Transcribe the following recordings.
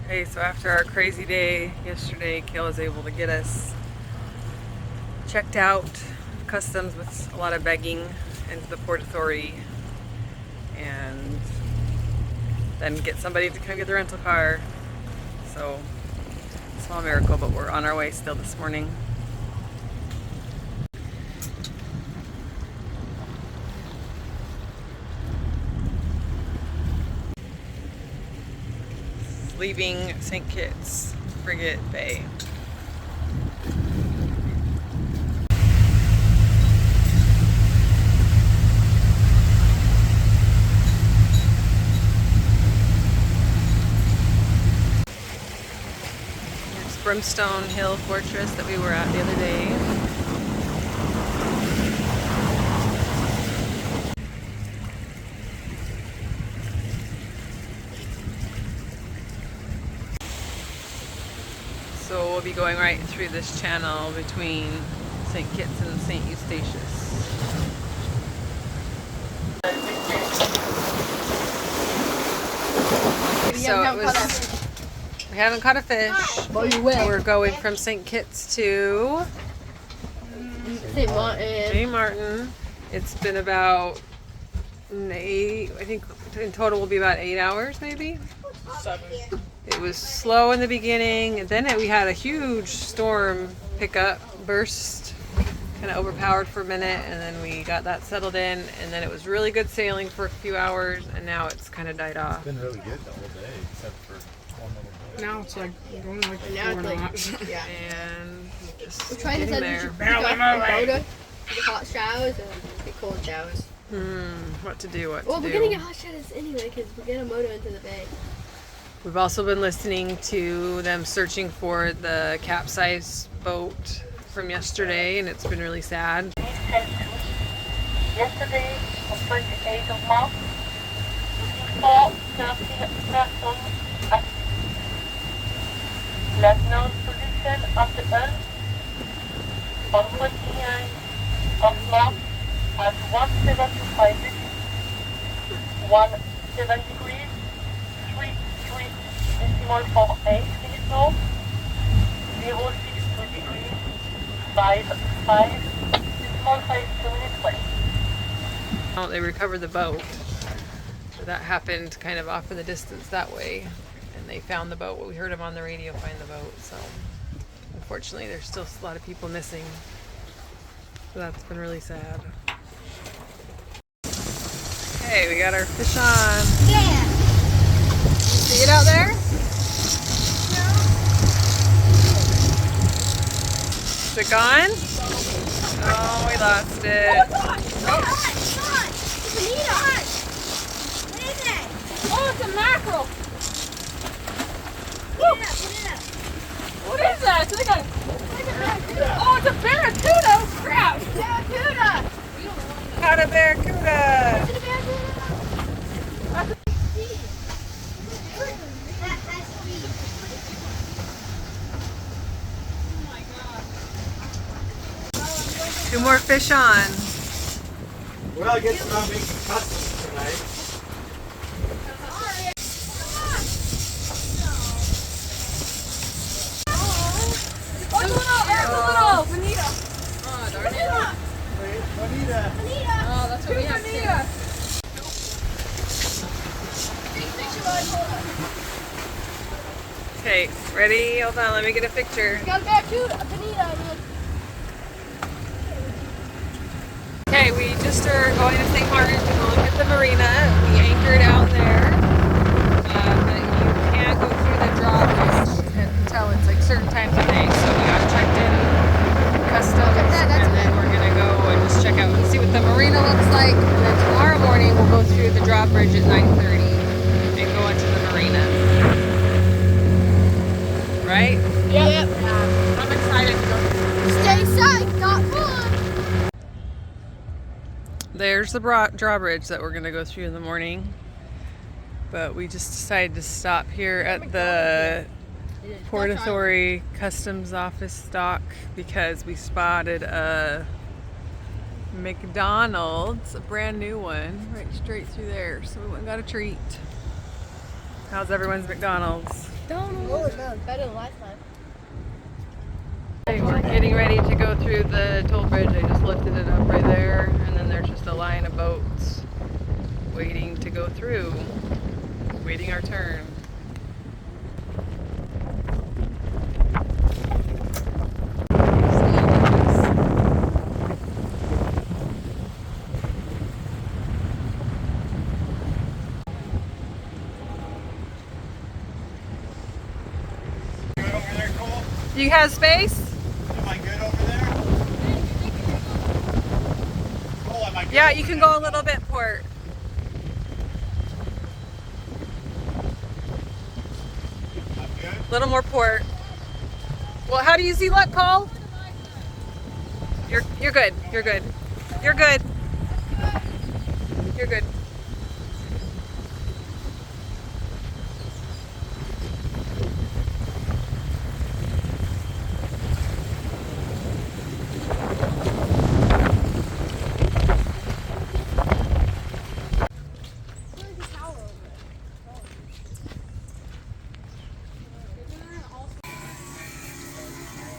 Hey, so after our crazy day yesterday, Kayla was able to get us checked out customs with a lot of begging into the Port Authority, and then get somebody to come get the rental car. So, small miracle, but we're on our way still this morning. Leaving St. Kitts Frigate Bay. Here's Brimstone Hill Fortress that we were at the other day. So we'll be going right through this channel between St. Kitts and St. Eustatius. We haven't caught a fish. But you will. We're going from St. Kitts to St. Martin. It's been about 8, I think in total will be about 8 hours maybe. 7. It was slow in the beginning, and then we had a huge storm pickup burst, kind of overpowered for a minute, and then we got that settled in, and then it was really good sailing for a few hours, and now it's kind of died off. It's been really good the whole day, except for one little bit. Now it's like going like Now 4 it's like, knots. yeah. And just We're trying to getting send there. get hot showers and get cold showers. What to do, Well, we're gonna get hot showers anyway because we're getting a motor into the bay. We've also been listening to them searching for the capsized boat from yesterday, and it's been really sad. Yesterday, on 28th of March, 4:13 persons at Platinum position of the Earth on 29th of March at 175 degrees, 17 degrees, 3.48 minutes north, 062 degrees, 5.52 minutes west. They recovered the boat. So that happened kind of off in the distance that way, and they found the boat. We heard them on the radio find the boat. So unfortunately, there's still a lot of people missing. So that's been really sad. Hey, we got our fish on. Yeah. See it out there? Is it gone? Oh, we lost it. Oh, it's a mackerel. What is that? It's like oh, it's a barracuda. Crap. Barracuda. Caught a barracuda. Two more fish on. Well, I guess we're not making customs tonight. Bonita. Oh, darn it. Wait, Bonita. Oh, that's what we have to do. Okay, ready? Hold on, let me get a picture. Got a barracuda, a bonita. Okay, we just are going to St. Martin to go look at the marina. We anchored out there. But you can't go through the drawbridge until it's like certain times of day. So we got checked in customs, and then we're gonna go and just check out and see what the marina looks like. And then tomorrow morning we'll go through the drawbridge at 9:30 and go into the marina. Right? Yep. I'm excited to go. Stay safe, not fun. There's the drawbridge that we're gonna go through in the morning. But we just decided to stop here at the Port Authority Customs Office dock because we spotted a McDonald's, a brand new one, right straight through there. So we went and got a treat. How's everyone's McDonald's? Donald. Oh no, it's better than last time. Okay, we're getting ready to go through the toll bridge. I just lifted it up right there, and then there's just a line of boats waiting to go through, waiting our turn. Good over there, Cole? Do you have space? Am I good over there? Cole, am I good? Yeah, you can go a little bit port. I'm good. A little more port. Well, how do you see luck, Cole? You're good. You're good. You're good. You're good.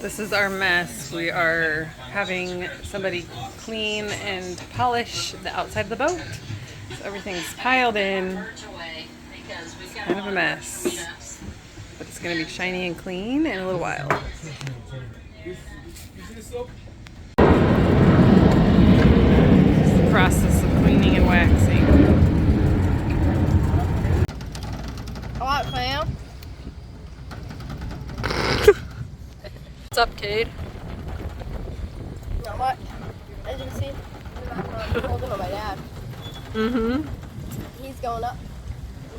This is our mess. We are having somebody clean and polish the outside of the boat. So everything's piled in. It's kind of a mess. But it's going to be shiny and clean in a little while. Just the process of cleaning and waxing. Alright, fam. What's up, Cade? Not much. As you can see, I'm holding on my dad. Mm-hmm. He's going up.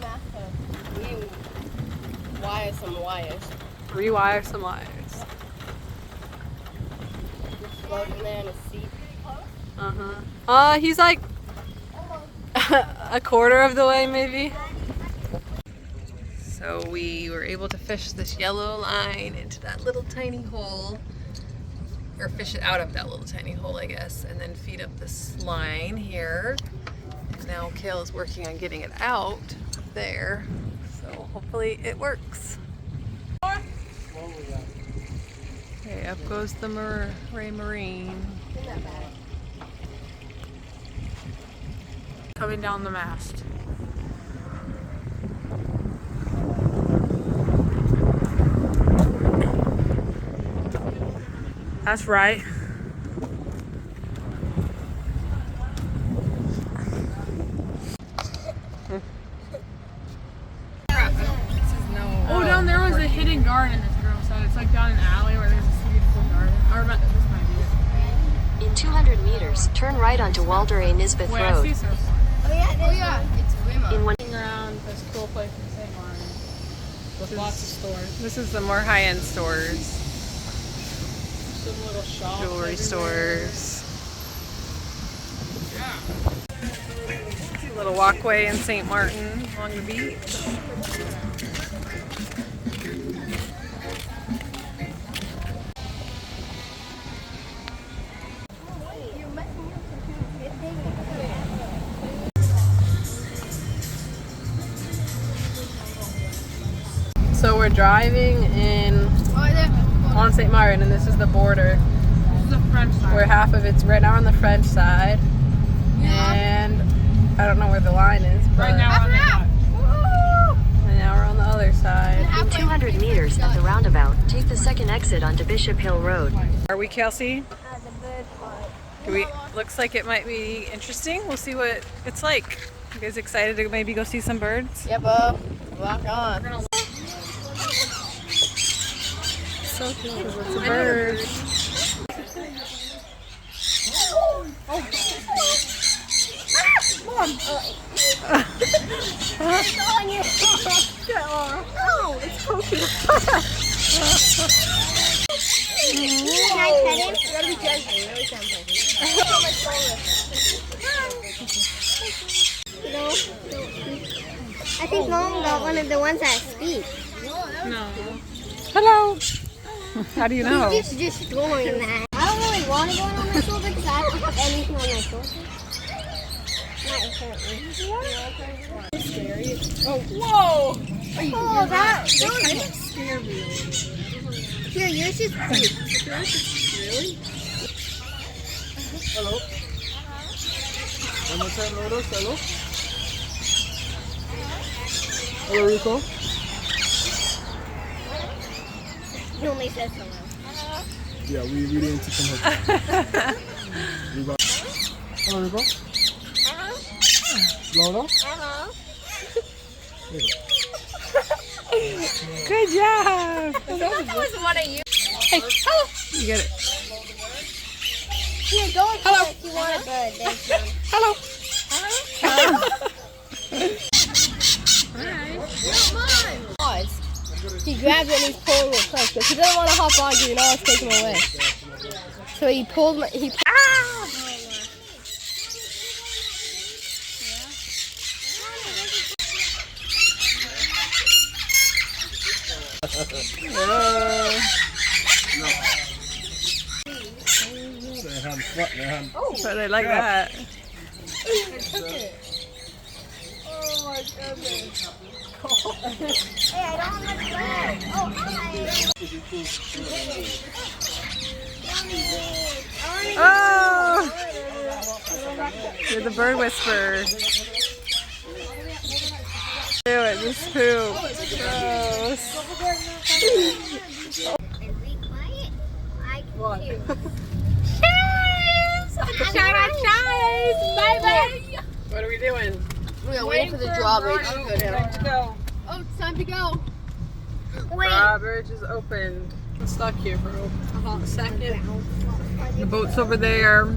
I'm gonna wire some wires. Rewire some wires. Just floating there in his seat. Uh-huh. He's like a quarter of the way, maybe. So we were able to fish this yellow line into that little tiny hole, or fish it out of that little tiny hole, I guess, and then feed up this line here. And now Kale is working on getting it out there, so hopefully it works. Okay, up goes the Ray Marine. Isn't that bad? Coming down the mast. That's right. Oh, down there was a hidden garden, this girl said. It's like down an alley where there's a beautiful garden. I remember this might be it. In 200 meters, turn right onto Walter A. Nisbeth Wait, I Road. see Surf Line. Oh yeah, it's Rima. In one Walking around this cool place in St. Martin with lots of stores. This is the more high-end stores, Some little shops. jewelry everywhere. stores. Little walkway in St. Martin along the beach. So we're driving in on St. Martin, and this is the border. This is the French side. Where half of it's right now on the French side, and I don't know where the line is, but Right now we're on the Dutch. and now we're on the other side. In 200 meters at the roundabout, take the second exit onto Bishop Hill Road. Are we, Kelsey? Looks like it might be interesting. We'll see what it's like. You guys excited to maybe go see some birds? Yep, rock on. So cool. It's a bird. Oh, it's poking. Can I pet him? You gotta be gentle. You always sound I think Mom got one of the ones that speak. No. Hello. How do you know? He's just throwing that. I don't really want to go on my shoulder because I don't have anything on my shoulder. Not currently. Oh, whoa! Oh, that kind of scared Here, yours is cute. Really? Hello. One more time, Lotus. Hello. Hello, Rico. He only says hello. Yeah, we really need to come here. Rico. Hello, Rico. Lola. Good job. That was one of you. Hey, hello. You get it. Here, go and Hello. if you want a bird. There's one. Hello. Pause. He grabs it and he's pulling it close because he doesn't want to hop on you. You know, it's taking him away. So he pulled my. He. So they like that. Oh my goodness. Hey, I don't want to go. Oh, hi. Oh! You're the bird whisperer. Do it, just poop. Gross. And be quiet. I can hear. Shout out, Chaz! Bye-bye! What are we doing? We're waiting for the drawbridge to go down. Time to go. Oh, it's time to go. Wait. Drawbridge is opened. I'm stuck here for a hot second. The boat's over there.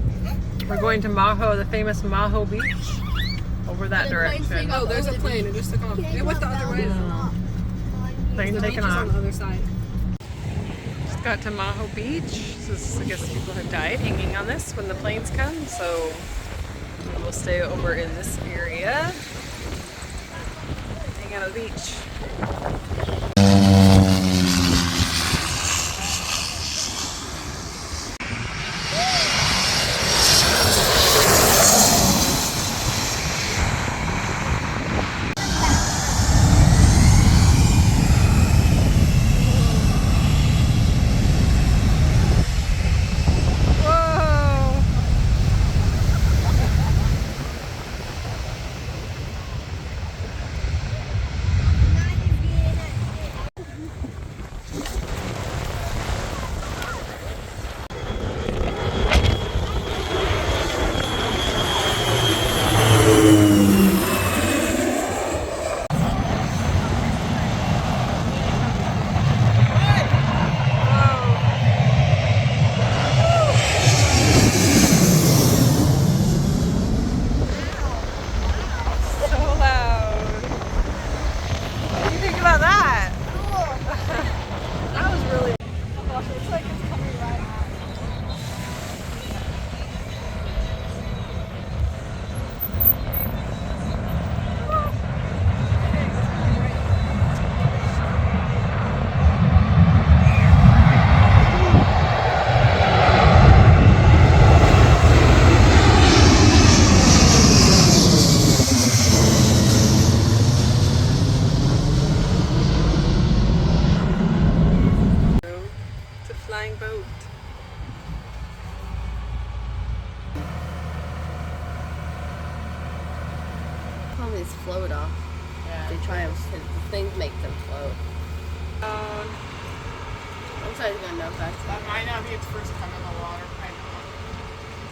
We're going to Maho, the famous Maho beach. Over that direction. Oh, there's a plane. It just took off. It went the other way. Plane taking off. On the other side. Just got to Maho Beach. So this is, I guess people have died hanging on this when the planes come. So we'll stay over in this area. Hang out on the beach. Boat. Probably just float off. Yeah. They try and things make them float. I'm sorry, it's gonna know fast. That might not be its first time in the water. I know.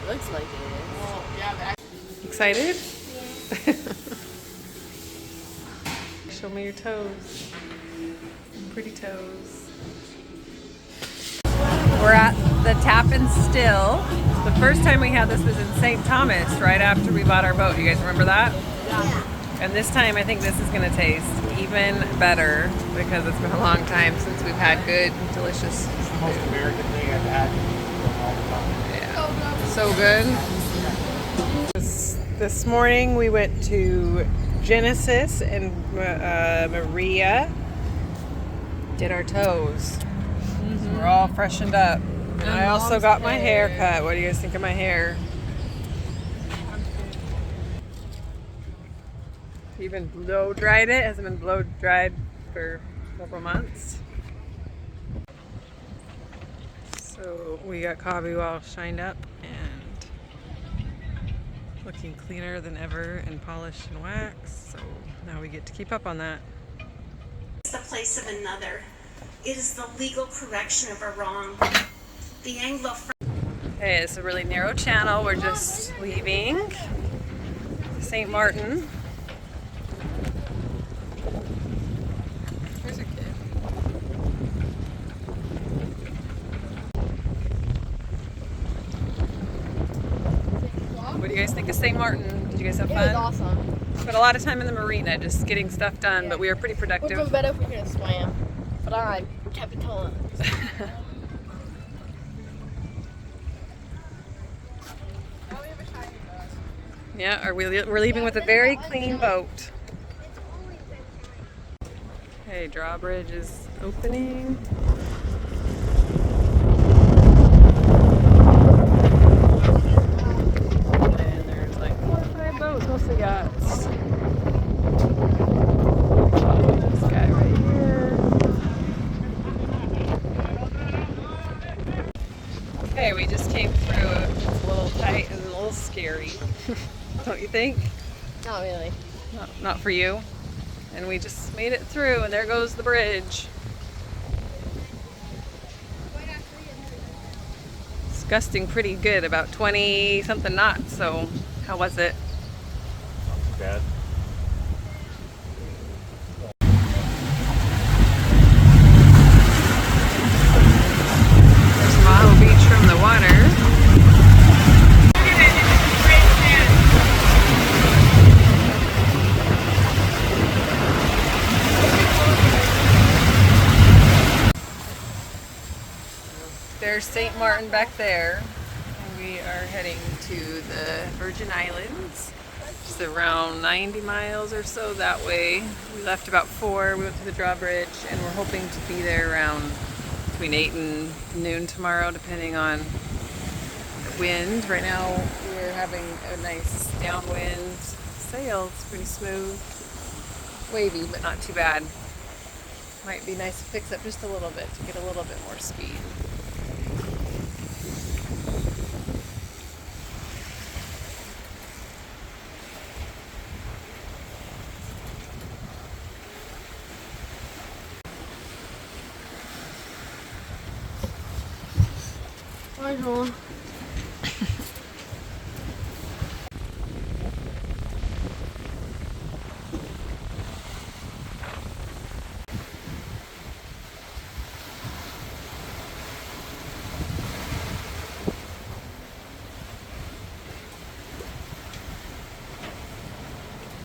It looks like it is. Well, yeah, Excited? Show me your toes. Pretty toes. We're at the Tap and Still. The first time we had this was in St. Thomas, right after we bought our boat. You guys remember that? Yeah. And this time I think this is going to taste even better because it's been a long time since we've had good, delicious It's the most American thing I've had in a long time. Yeah. So good. This morning we went to Genesis and Maria. Did our toes. So we're all freshened up. And I also got my hair cut. What do you guys think of my hair? Even blow dried it. Hasn't been blow dried for several months. So we got Kabu all shined up and looking cleaner than ever and polished and waxed. So now we get to keep up on that. The place of another. It is the legal correction of a wrong. The Anglo. Okay, it's a really narrow channel. We're just leaving St. Martin. Here's a kid. What do you guys think of St. Martin? Did you guys have It was fun? awesome. Spent a lot of time in the marina just getting stuff done, but we were pretty Would have been productive. better if we could have swam. But I kept it going. Yeah, we're leaving with a very clean boat. Okay, drawbridge is opening. And there's like 4 or 5 boats, mostly yachts. This guy right here. Okay, we just came through. It's a little tight and a little scary. Don't you think? Not really. Not for you. And we just made it through, and there goes the bridge. It's gusting pretty good, about 20 something knots. So how was it? Not too bad. There's Maho Beach from the water. There's St. Martin back there. And we are heading to the Virgin Islands. Just around 90 miles or so that way. We left about 4. We went to the drawbridge, and we're hoping to be there around between 8 and noon tomorrow, depending on the wind. Right now we're having a nice downwind sail. It's pretty smooth. Wavy, but not too bad. Might be nice to fix up just a little bit to get a little bit more speed. Hi, Joel.